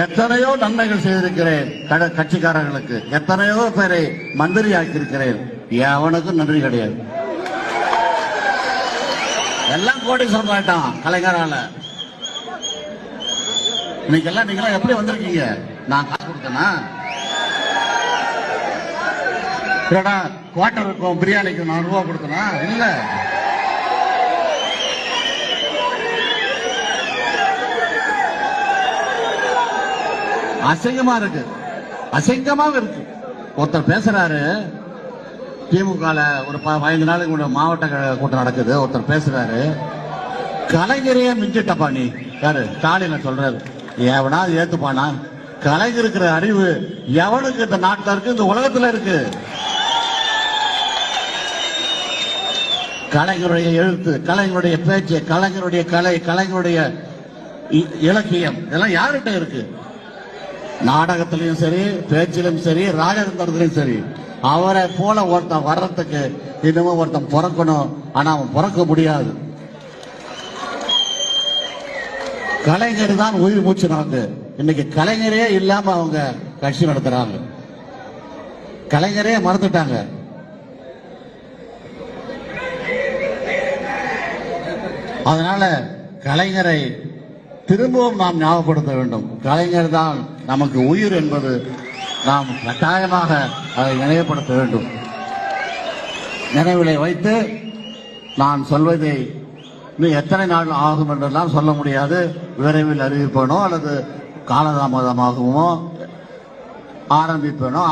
எத்தனையோ நன்மைகள் செய்திருக்கிறேன் கட்சிக்காரர்களுக்கு, எத்தனையோ பேரை மந்திரி ஆக்கியிருக்கிறேன். எவனுக்கும் நன்றி கிடையாது. எல்லாம் கோடீஸ்வரன் ஆயிட்டான் கலைஞரால. இன்னைக்கு எல்லாம் நீங்க எப்படி வந்திருக்கீங்க? நான் காசு கொடுத்தேனா? குவார்டருக்கும் பிரியாணிக்கும் நான் ரூபா கொடுத்தனா? இல்ல. அசிங்கமா இருக்கு, அசிங்கமாக இருக்கு. ஒருத்தர் பேசுறாரு, திமுக ஒரு 15 நாளுக்கு மாவட்ட கூட்டம் நடக்குது. ஒருத்தர் பேசுறாரு, கலைஞரையே மிஞ்சிட்டப்பா நீ. யாரு? ஸ்டாலின் சொல்றாரு. எவனாவது ஏத்துப்பானா? கலைஞர் இருக்கிற அறிவு எவனுக்கு இந்த நாட்டில் இருக்கு, இந்த உலகத்துல இருக்கு? கலைஞருடைய எழுத்து, கலைஞருடைய பேச்சு, கலைஞருடைய கலை, கலைஞருடைய இலக்கியம் இதெல்லாம் யார்கிட்ட இருக்கு? நாடகத்திலையும் சரி, பேச்சிலும் சரி, ராஜதந்திரத்திலும் சரி. அவரை போல ஒருத்தன் வர்றதுக்கு இன்னமும் ஒருத்தன் பிறக்கணும். ஆனா அவன் பிறக்க முடியாது. கலைஞர் தான் உயிர் மூச்சு நமக்கு. இன்னைக்கு கலைஞரே இல்லாம அவங்க கட்சி நடத்துறாங்க. கலைஞரே மறந்துட்டாங்க. அதனால கலைஞரை திரும்பவும் நாம் ஞாபகப்படுத்த வேண்டும். கலைஞர் தான் நமக்கு உயிர் என்பது நாம் கட்டாயமாக அதை நினைவுபடுத்த வேண்டும். நினைவிலை வைத்து நான் சொல்வதை இன்னும் எத்தனை நாள் ஆகும் என்றெல்லாம் சொல்ல முடியாது. விரைவில் அறிவிப்பேனோ அல்லது காலதாமதமாகவோ ஆரம்பிப்பேனோ